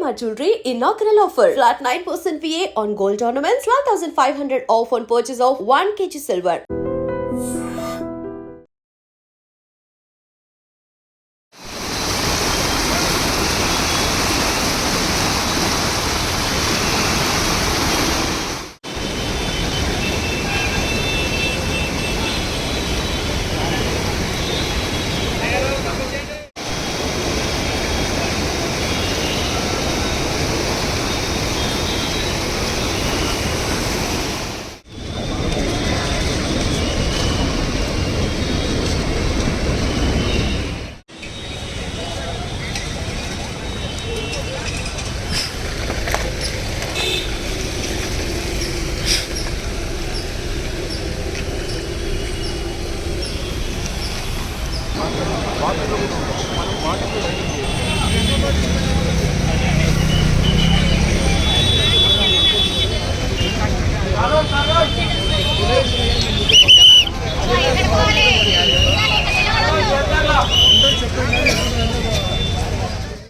Shalimar Jewelry inaugural offer. Flat 9% VA on gold ornaments, 12,500 off on purchase of 1 kg silver.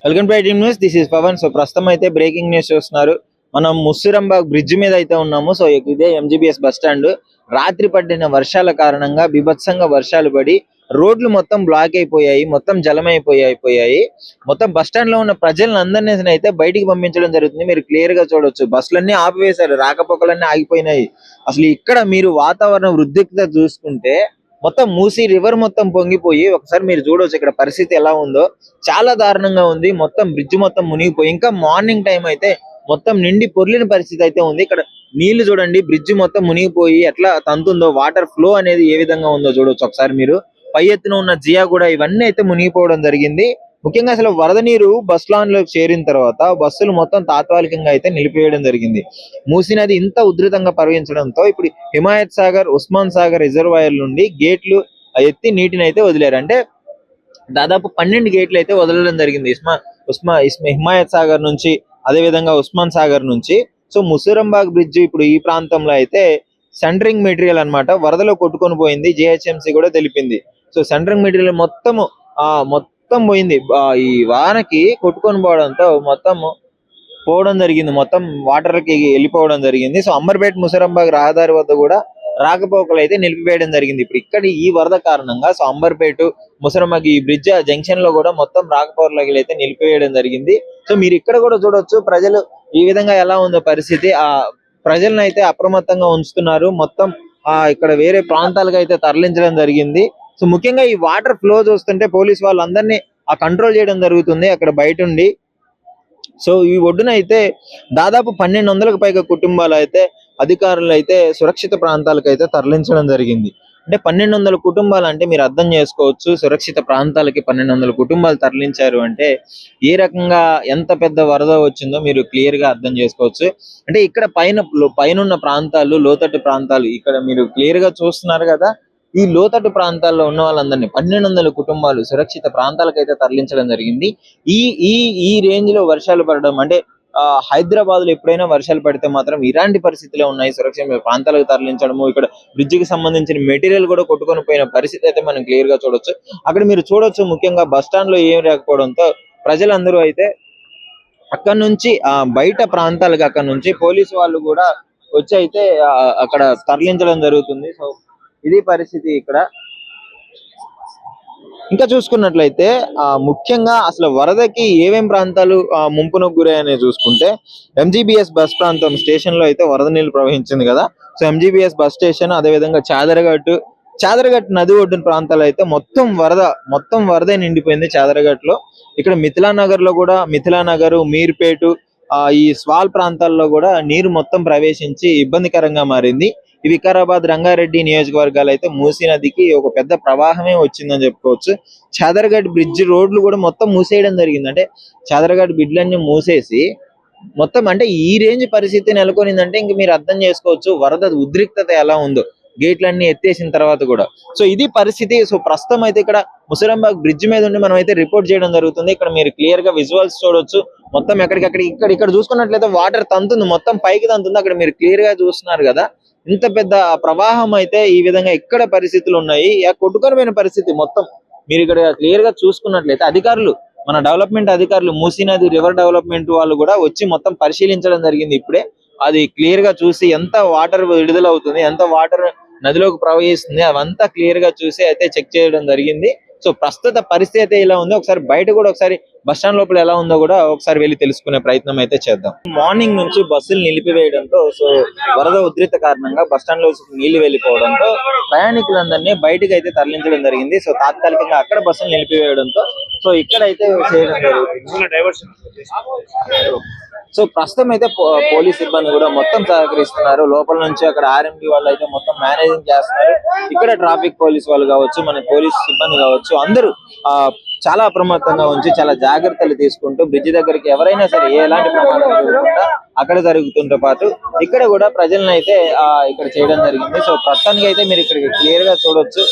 Welcome to ITM news. This is Pavan. So ప్రస్తుతం అయితే breaking news చూస్తున్నారు. మనం ముస్సిరంబాగ్ bridge మీద అయితే ఉన్నాము. So ఇదే MGBS bus stand. రాత్రి పడిన వర్షాల కారణంగా బీభత్సంగా వర్షాలు పడి రోడ్లు మొత్తం బ్లాక్ అయిపోయాయి, మొత్తం జలమైపోయాయి. మొత్తం బస్ స్టాండ్ లో ఉన్న ప్రజలను అందరినీ అయితే బయటికి పంపించడం జరుగుతుంది. మీరు క్లియర్ గా చూడొచ్చు, బస్సులన్నీ ఆపివేశారు, రాకపోకలన్నీ ఆగిపోయినాయి. అసలు ఇక్కడ మీరు వాతావరణ ఉద్రిక్తత చూసుకుంటే మొత్తం మూసీ రివర్ మొత్తం పొంగిపోయి ఒకసారి మీరు చూడవచ్చు ఇక్కడ పరిస్థితి ఎలా ఉందో. చాలా దారుణంగా ఉంది. మొత్తం బ్రిడ్జ్ మొత్తం మునిగిపోయి ఇంకా మార్నింగ్ టైం అయితే మొత్తం నిండి పొర్లిన పరిస్థితి అయితే ఉంది. ఇక్కడ నీళ్లు చూడండి, బ్రిడ్జ్ మొత్తం మునిగిపోయి ఎట్లా తంతుందో, వాటర్ ఫ్లో అనేది ఏ విధంగా ఉందో చూడవచ్చు ఒకసారి మీరు. పై ఎత్తున ఉన్న జియా కూడా ఇవన్నీ అయితే మునిగిపోవడం జరిగింది. ముఖ్యంగా అసలు వరద నీరు బస్ లాన్ లోకి చేరిన తర్వాత బస్సులు మొత్తం తాత్కాలికంగా అయితే నిలిపివేయడం జరిగింది. మూసీ నది ఇంత ఉధృతంగా ప్రవహించడంతో ఇప్పుడు హిమాయత్ సాగర్, ఉస్మాన్ సాగర్ రిజర్వాయర్ నుండి గేట్లు ఎత్తి నీటిని అయితే వదిలేరు. అంటే దాదాపు 12 గేట్లు అయితే వదలడం జరిగింది హిమాయత్ సాగర్ నుంచి, అదే విధంగా ఉస్మాన్ సాగర్ నుంచి. సో ముస్సిరంబాగ్ బ్రిడ్జ్ ఇప్పుడు ఈ ప్రాంతంలో అయితే సెంటరింగ్ మెటీరియల్ అన్నమాట వరదలో కొట్టుకొని పోయింది. జిహెచ్ఎంసీ కూడా తెలిపింది. సో సెంటరింగ్ మెటీరియల్ మొత్తం పోయింది. ఈ వానకి కొట్టుకొని పోవడంతో మొత్తం పోవడం జరిగింది, మొత్తం వాటర్ కి వెళ్ళిపోవడం జరిగింది. సో అంబర్పేట్ ముస్సిరంబాగ్ రహదారి వద్ద కూడా రాకపోకలు అయితే నిలిపివేయడం జరిగింది. ఇప్పుడు ఇక్కడ ఈ వరద కారణంగా సో అంబర్పేట ముస్సిరంబాగ్ ఈ బ్రిడ్జ్ జంక్షన్ లో కూడా మొత్తం రాకపోకలు అయితే నిలిపివేయడం జరిగింది. సో మీరు ఇక్కడ కూడా చూడొచ్చు ప్రజలు ఈ విధంగా ఎలా ఉందో పరిస్థితి. ఆ ప్రజలను అయితే అప్రమత్తంగా ఉంచుతున్నారు. మొత్తం ఇక్కడ వేరే ప్రాంతాలకు అయితే తరలించడం జరిగింది. సో ముఖ్యంగా ఈ వాటర్ ఫ్లో చూస్తుంటే పోలీస్ వాళ్ళందరినీ కంట్రోల్ చేయడం జరుగుతుంది అక్కడ బయట ఉండి. సో ఈ ఒడ్డున అయితే దాదాపు 1200కు పైగా కుటుంబాలు అయితే అధికారులు అయితే సురక్షిత ప్రాంతాలకు అయితే తరలించడం జరిగింది. అంటే 1200 కుటుంబాలు అంటే మీరు అర్థం చేసుకోవచ్చు, సురక్షిత ప్రాంతాలకి 1200 కుటుంబాలు తరలించారు అంటే ఏ రకంగా ఎంత పెద్ద వరద వచ్చిందో మీరు క్లియర్ గా అర్థం చేసుకోవచ్చు. అంటే ఇక్కడ పైన ప్రాంతాలు, లోతట్టు ప్రాంతాలు ఇక్కడ మీరు క్లియర్ గా చూస్తున్నారు కదా. ఈ లోతట్టు ప్రాంతాల్లో ఉన్న వాళ్ళందరినీ 1200 కుటుంబాలు సురక్షిత ప్రాంతాలకు అయితే తరలించడం జరిగింది. ఈ ఈ ఈ రేంజ్ లో వర్షాలు పడడం అంటే హైదరాబాద్ లో ఎప్పుడైనా వర్షాలు పడితే మాత్రం ఇలాంటి పరిస్థితులే ఉన్నాయి. సురక్షిత ప్రాంతాలకు తరలించడము, ఇక్కడ బ్రిడ్జ్ కి సంబంధించిన మెటీరియల్ కూడా కొట్టుకొని పోయిన పరిస్థితి అయితే మనం క్లియర్ గా చూడొచ్చు. అక్కడ మీరు చూడొచ్చు ముఖ్యంగా బస్ స్టాండ్ లో ఏం లేకపోవడంతో ప్రజలందరూ అయితే అక్కడ నుంచి బయట ప్రాంతాలకు అక్కడ నుంచి పోలీసు వాళ్ళు కూడా వచ్చి అయితే అక్కడ తరలించడం జరుగుతుంది. సో ఇది పరిస్థితి ఇక్కడ. ఇంకా చూసుకున్నట్లయితే ముఖ్యంగా అసలు వరదకి ఏమేం ప్రాంతాలు ముంపునకు గురయ్యాయని చూసుకుంటే ఎంజీబీఎస్ బస్ ప్రాంతం స్టేషన్ లో అయితే వరద నీళ్లు ప్రవహించింది కదా. సో ఎంజీబీఎస్ బస్ స్టేషన్, అదే విధంగా చాదరగట్టు నది ఒడ్డున ప్రాంతాలు అయితే మొత్తం వరదే నిండిపోయింది చాదరగట్ లో. ఇక్కడ మిథిలానగర్ లో కూడా మిథిలానగర్, మీర్పేటు ఈ స్వాల్ ప్రాంతాల్లో కూడా నీరు మొత్తం ప్రవేశించి ఇబ్బందికరంగా మారింది. ఈ వికారాబాద్, రంగారెడ్డి నియోజకవర్గాలు అయితే మూసీ నదికి ఒక పెద్ద ప్రవాహమే వచ్చిందని చెప్పుకోవచ్చు. చాదరగట్ బ్రిడ్జ్ రోడ్లు కూడా మొత్తం మూసేయడం జరిగింది. అంటే చాదరగట్ బ్రిడ్జ్లన్నీ మూసేసి మొత్తం అంటే ఈ రేంజ్ పరిస్థితి నెలకొనిందంటే ఇంక మీరు అర్థం చేసుకోవచ్చు వరద ఉద్రిక్తత ఎలా ఉందో గేట్లన్నీ ఎత్తేసిన తర్వాత కూడా. సో ఇది పరిస్థితి. సో ప్రస్తుతం అయితే ఇక్కడ ముస్సిరంబాగ్ బ్రిడ్జ్ మీద ఉండి మనం అయితే రిపోర్ట్ చేయడం జరుగుతుంది. ఇక్కడ మీరు క్లియర్ గా విజువల్స్ చూడొచ్చు. మొత్తం ఇక్కడ చూసుకున్నట్లయితే వాటర్ తంతుంది, మొత్తం పైకి తంతుంది. అక్కడ మీరు క్లియర్ గా చూస్తున్నారు కదా. ఇంత పెద్ద ప్రవాహం అయితే ఈ విధంగా ఇక్కడ పరిస్థితులు ఉన్నాయి. కొట్టుకొని పోయిన పరిస్థితి మొత్తం మీరు ఇక్కడ క్లియర్ గా చూసుకున్నట్లయితే అధికారులు మన డెవలప్మెంట్ అధికారులు మూసీ నది రివర్ డెవలప్మెంట్ వాళ్ళు కూడా వచ్చి మొత్తం పరిశీలించడం జరిగింది ఇప్పుడే. అది క్లియర్ గా చూసి ఎంత వాటర్ విడుదల అవుతుంది, ఎంత వాటర్ నదిలోకి ప్రవహిస్తుంది, అవంతా క్లియర్ గా చూసి అయితే చెక్ చేయడం జరిగింది. సో ప్రస్తుత పరిస్థితి అయితే ఇలా ఉంది. ఒకసారి బయట కూడా ఒకసారి బస్ స్టాండ్ లోపల ఎలా ఉందో కూడా ఒకసారి వెళ్ళి తెలుసుకునే ప్రయత్నం అయితే చేద్దాం. మార్నింగ్ నుంచి బస్సులు నిలిపివేయడంతో, సో వరద ఉధృత కారణంగా బస్ స్టాండ్ లో నీళ్లు వెళ్ళిపోవడంతో ప్రయాణికులందరినీ బయటకు అయితే తరలించడం జరిగింది. సో తాత్కాలికంగా అక్కడ బస్సులు నిలిపివేయడంతో సో ఇక్కడ అయితే చేయడం జరుగుతుంది. సో ప్రస్తుతం అయితే పోలీస్ సిబ్బంది కూడా మొత్తం సహకరిస్తున్నారు. లోపల నుంచి అక్కడ ఆర్ఎంపీ వాళ్ళు అయితే మొత్తం మేనేజింగ్ చేస్తున్నారు. ఇక్కడ ట్రాఫిక్ పోలీస్ వాళ్ళు కావచ్చు, మన పోలీస్ సిబ్బంది కావచ్చు, అందరూ చాలా అప్రమత్తంగా ఉంచి చాలా జాగ్రత్తలు తీసుకుంటూ బ్రిడ్జ్ దగ్గరికి ఎవరైనా సరే ఎలాంటి ప్రమాదం జరగకుండా అక్కడ జరుగుతుంటే పాటు ఇక్కడ కూడా ప్రజలను అయితే ఇక్కడ చేయడం జరిగింది. సో ప్రస్తుతానికి అయితే మీరు ఇక్కడ క్లియర్ గా చూడొచ్చు,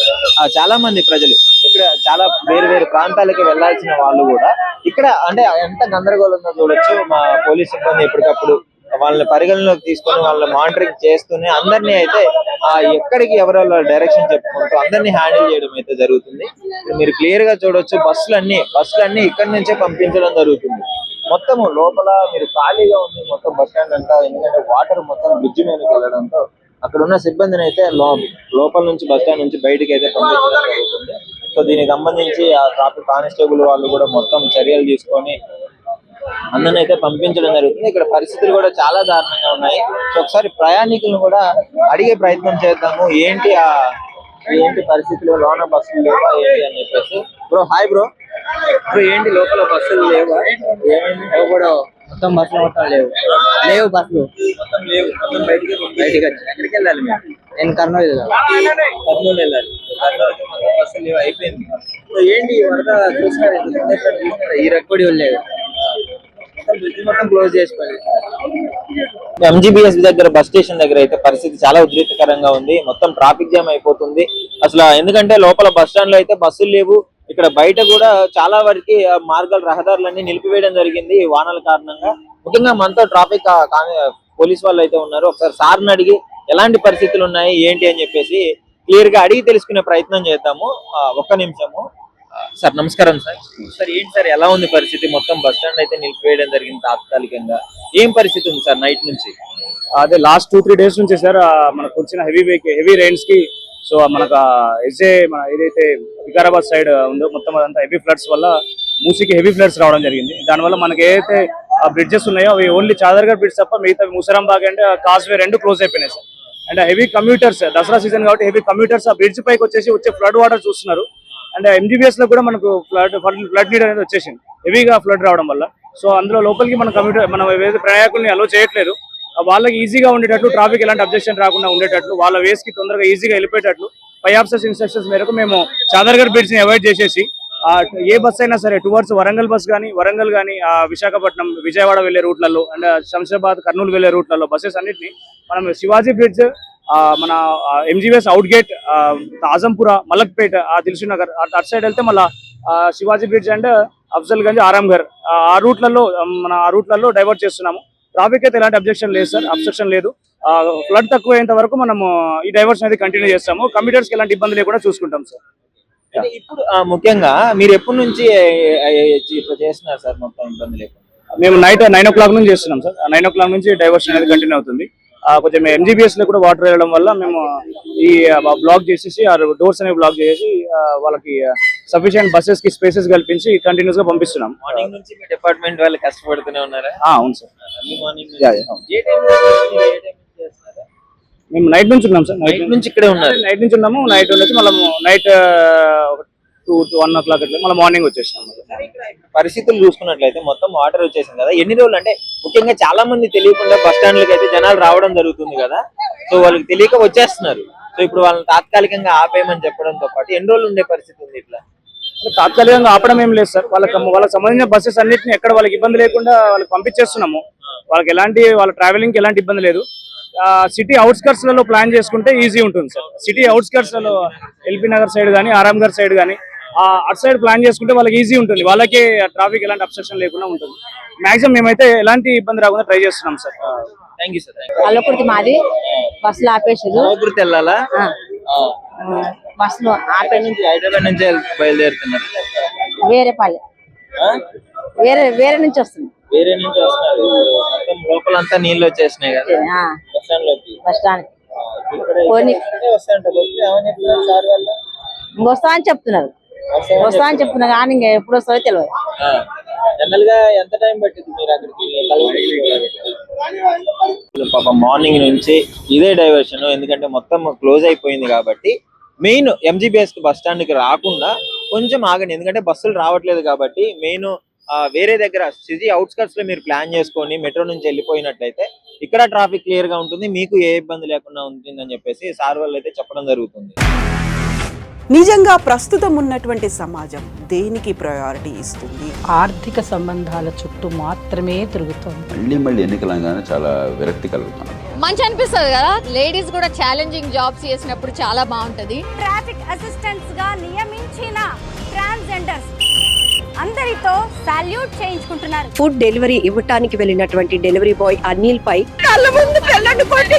చాలా మంది ప్రజలు ఇక్కడ చాలా వేరు వేరు ప్రాంతాలకి వెళ్లాల్సిన వాళ్ళు కూడా ఇక్కడ అంటే ఎంత గందరగోళంగా చూడొచ్చు. మా పోలీస్ సిబ్బంది ఎప్పటికప్పుడు వాళ్ళని పరిగణలోకి తీసుకొని వాళ్ళని మానిటరింగ్ చేస్తూనే అందరినీ అయితే ఎక్కడికి ఎవరో డైరెక్షన్ చెప్పుకుంటూ అందరినీ హ్యాండిల్ చేయడం అయితే జరుగుతుంది. మీరు క్లియర్ గా చూడొచ్చు, బస్సులన్నీ ఇక్కడి నుంచే పంపించడం జరుగుతుంది. మొత్తం లోపల మీరు ఖాళీగా ఉంది మొత్తం బస్ స్టాండ్ అంతా, ఎందుకంటే వాటర్ మొత్తం బ్రిడ్జ్ మీదకి వెళ్ళడంతో అక్కడ ఉన్న సిబ్బందిని అయితే లోపల నుంచి బస్ స్టాండ్ నుంచి బయటకి అయితే పంపించడం జరుగుతుంది. సో దీనికి సంబంధించి ఆ ట్రాఫిక్ కానిస్టేబుల్ వాళ్ళు కూడా మొత్తం చర్యలు తీసుకొని అందరిని అయితే పంపించడం జరుగుతుంది. ఇక్కడ పరిస్థితులు కూడా చాలా దారుణంగా ఉన్నాయి. సో ఒకసారి ప్రయాణికులను కూడా అడిగే ప్రయత్నం చేద్దాము, ఏంటి పరిస్థితులు, లోన బస్సులు లేవా ఏంటి అని చెప్పేసి. బ్రో హాయ్ బ్రో, ఏంటి లోపల బస్సులు లేవా, ఏమైంది కూడా మొత్తం బస్సులు మొత్తం లేవు బస్సులు మొత్తం లేవు, మొత్తం బయటికి వచ్చి ఎక్కడికి వెళ్ళాలి మీరు? నేను కర్నూలు వెళ్ళాలి. కర్నూలుకి మొత్తం బస్సులు లేవు, అయిపోయింది. సో ఏంటి వరద చూసినారు, ఈ రెక్కడి లేదు, మొత్తం క్లోజ్ చేసుకోవాలి. ఎంజీబీఎస్ దగ్గర బస్ స్టేషన్ దగ్గర అయితే పరిస్థితి చాలా ఉద్రిక్తకరంగా ఉంది. మొత్తం ట్రాఫిక్ జామ్ అయిపోతుంది అసలు, ఎందుకంటే లోపల బస్ స్టాండ్ లో అయితే బస్సులు లేవు. ఇక్కడ బయట కూడా చాలా వరకు మార్గాలు రహదారులన్నీ నిలిపివేయడం జరిగింది వానల కారణంగా. ముఖ్యంగా మనతో ట్రాఫిక్ పోలీస్ వాళ్ళు అయితే ఉన్నారు. ఒకసారి సార్ని అడిగి ఎలాంటి పరిస్థితులు ఉన్నాయి ఏంటి అని చెప్పేసి క్లియర్ గా అడిగి తెలుసుకునే ప్రయత్నం చేద్దాము. ఒక్క నిమిషము సార్. నమస్కారం సార్. సార్ ఏంటి సార్ ఎలా ఉంది పరిస్థితి? మొత్తం బస్ స్టాండ్ అయితే నిలిపివేయడం జరిగింది తాత్కాలికంగా. ఏం పరిస్థితి ఉంది సార్ నైట్ నుంచి? అదే లాస్ట్ 2-3 డేస్ నుంచి సార్ మనకు వచ్చిన హెవీ రెయిన్స్ కి సో మనకు మన ఏదైతే వికారాబాద్ సైడ్ ఉందో మొత్తం అదంతా హెవీ ఫ్లడ్స్ వల్ల మూసీకి హెవీ ఫ్లడ్స్ రావడం జరిగింది. దానివల్ల మనకి ఏదైతే బ్రిడ్జెస్ ఉన్నాయో అవి ఓన్లీ చాదర్గఢ్ బ్రిడ్జ్ తప్ప మిగతా ముసరాంబాగ్ అండ్ కాజ్వే రెండు క్లోజ్ అయిపోయినాయి sir. And heavy commuters, Dasara season కాబట్టి హెవీ కమ్యూటర్స్ ఆ బ్రిడ్జ్ పైకి వచ్చే ఫ్లడ్ వాటర్ చూస్తున్నారు. అండ్ ఎంజీబీఎస్ లో కూడా మనకు ఫ్లడ్ నీడ్ అనేది వచ్చేసింది హెవీగా ఫ్లడ్ రావడం వల్ల. సో అందులో లోపలికి మనం ఏదైతే ప్రయాణికుల్ని అలో చేయట్లేదు. వాళ్ళకి ఈజీగా ఉండేటట్లు, ట్రాఫిక్ ఎలాంటి అబ్జెక్షన్ రాకుండా ఉండేటట్లు, వాళ్ళ వేస్ కి తొందరగా ఈజీగా వెళ్ళిపోయేటట్లు పై ఆఫీసర్స్ ఇన్స్ట్రక్షన్స్ మేరకు మేము చాదర్గఢ్ బ్రిడ్జ్ ని అవాయిడ్ చేసేసి ఏ బస్ అయినా సరే టువర్డ్స్ వరంగల్ బస్ కానీ, వరంగల్ కానీ, విశాఖపట్నం, విజయవాడ వెళ్లే రూట్లలో అండ్ శంషాబాద్, కర్నూలు వెళ్లే రూట్లలో బస్సెస్ అన్నింటినీ మనం శివాజీ బ్రిడ్జ్, మన MGBS out gate, Azampura, Malakpet, Dilsukh Nagar అటు సైడ్ వెళ్తే మళ్ళీ శివాజీ బ్రిడ్జ్ అండ్ అఫ్జల్ గంజ్, ఆరాంఘర్ ఆ రూట్లలో డైవర్ట్ చేస్తున్నాము. ట్రాఫిక్ అయితే ఎలాంటి అబ్జెక్షన్ లేదు సార్, అబ్స్ట్రక్షన్ లేదు. ఫ్లడ్ తక్కువ అయ్యేంత వరకు మనము ఈ డైవర్షన్ అయితే కంటిన్యూ చేస్తాము. కమ్యూటర్స్ కి ఎలాంటి ఇబ్బంది లేకుండా చూసుకుంటాం సార్. ఇప్పుడు ముఖ్యంగా మీరు ఎప్పటి నుంచి ఇట్లా చేస్తున్నారు సార్ మొత్తం ఇబ్బంది లేకుండా? మేము నైట్ 9 o'clock నుంచి చేస్తున్నాం సార్. 9 o'clock నుంచి డైవర్షన్ అనేది కంటిన్యూ అవుతుంది. కొంచెం ఎంజీబీఎస్ లో కూడా వాటర్ వెళ్ళడం వల్ల మేము ఈ బ్లాక్ చేసేసి డోర్స్ అనేవి బ్లాక్ చేసి వాళ్ళకి సఫిషియెంట్ బస్సెస్ కి స్పేసెస్ కల్పించి కంటిన్యూస్ గా పంపిస్తున్నాం. మార్నింగ్ నుంచి మీ డిపార్ట్మెంట్ వాళ్ళు కష్టపడుతూనే ఉన్నారా? అవును సార్. మేము నైట్ నుంచి ఉన్నాం సార్. నైట్ నుంచి ఇక్కడే ఉన్నారు? నైట్ నుంచి ఉన్నాము. నైట్ వచ్చి మళ్ళీ నైట్ 2-1 o'clock అట్లా మళ్ళీ మార్నింగ్ వచ్చేసినాం. పరిస్థితులు చూసుకున్నట్లయితే మొత్తం వాటర్ వచ్చేసింది కదా, ఎన్ని రోజులు అంటే ముఖ్యంగా చాలా మంది తెలియకుండా బస్ స్టాండ్లకి అయితే జనాలు రావడం జరుగుతుంది కదా, సో వాళ్ళకి తెలియక వచ్చేస్తున్నారు. సో ఇప్పుడు వాళ్ళని తాత్కాలికంగా ఆపేయమని చెప్పడంతో పాటు ఎన్ని రోజులు ఉండే పరిస్థితి ఉంది ఇట్లా? తాత్కాలికంగా ఆపడం ఏం లేదు సార్. వాళ్ళకి సంబంధించిన బస్సెస్ అన్నింటినీ ఎక్కడ వాళ్ళకి ఇబ్బంది లేకుండా వాళ్ళకి పంపించేస్తున్నాము. వాళ్ళకి వాళ్ళ ట్రావెలింగ్ ఎలాంటి ఇబ్బంది లేదు. సిటీ అవుట్స్కర్ట్స్ లలో ప్లాన్ చేసుకుంటే ఈజీ ఉంటుంది సార్. సిటీ అవుట్స్కర్ట్స్ లలో ఎల్బీ నగర్ సైడ్ కానీ, ఆరాంఘర్ సైడ్ కానీ అటు సైడ్ ప్లాన్ చేసుకుంటే వాళ్ళకి ఈజీ ఉంటుంది. వాళ్ళకి ట్రాఫిక్ ఎలాంటి అబ్స్ట్రక్షన్ లేకుండా ఉంటుంది. మాక్సిమం మేమైతే ఎలాంటి ఇబ్బంది రాకుండా ట్రై చేస్తున్నాం sir. Thank you sir. Kalwakurthy మాది బస్సులు ఆపేసారు. కల్లకుర్తి వెళ్ళాలా? బస్సులు ఆపే హైదరాబాద్ నుంచి బయలుదేరుతున్నారు. వేరేపల్లి వేరే నుంచి వస్తుంది. వేరే నుంచి వస్తున్నారు. మొత్తం లోపలంతా నీళ్ళు వచ్చేసినాయి కదా బస్ స్టాండ్ లోకి. బస్ స్టాండ్ ఇక్కడ పోనీ. వస్తాయంట బస్సులు. ఏమని చెప్తున్నారు సార్ వాళ్ళు? వస్తా అని చెప్తున్నారు కానీ ఇంకా ఎప్పుడు వస్తుందో తెలియదు. జనరల్ గా ఎంత టైం పట్టింది మీరు అక్కడికి? పాపం మార్నింగ్ నుంచి ఇదే డైవర్షన్, ఎందుకంటే మొత్తం క్లోజ్ అయిపోయింది కాబట్టి మెయిన్ ఎంజీబీఎస్ బస్ స్టాండ్ కి రాకుండా కొంచెం ఆగండి, ఎందుకంటే బస్సులు రావట్లేదు కాబట్టి. మెయిన్ వేరే దగ్గర సిటీ అవుట్స్కట్స్ లో మీరు ప్లాన్ చేసుకొని మెట్రో నుంచి వెళ్ళిపోయినట్లయితే ఇక్కడ ట్రాఫిక్ క్లియర్ గా ఉంటుంది, మీకు ఏ ఇబ్బంది లేకుండా ఉంటుందని చెప్పేసి సార్ వాళ్ళు అయితే చెప్పడం జరుగుతుంది. నిజంగా ప్రస్తుతం ఉన్నటువంటి సమాజం దేనికి ప్రయారిటీ ఇస్తుంది? ఆర్థిక సంబంధాల చుట్టూ మాత్రమే తిరుగుతోంది. మళ్ళీ ఎన్నికలంగానే చాలా విరక్తి కలుగుతున్నాం. మంచి అనిపిస్తుంది కదా, లేడీస్ కూడా ఛాలెంజింగ్ జాబ్స్ చేసినప్పుడు చాలా బాగుంటది. ట్రాఫిక్ అసిస్టెంట్స్ గా నియమించిన ట్రాన్స్జెండర్స్ అందరితో సాల్యూట్ చేయించుకుంటున్నారు. ఫుడ్ డెలివరీ ఇవ్వటానికి వెళ్ళినటువంటి డెలివరీ బాయ్ అనిల్ పై కళ్ళ ముందు పెళ్ళండి కొట్టి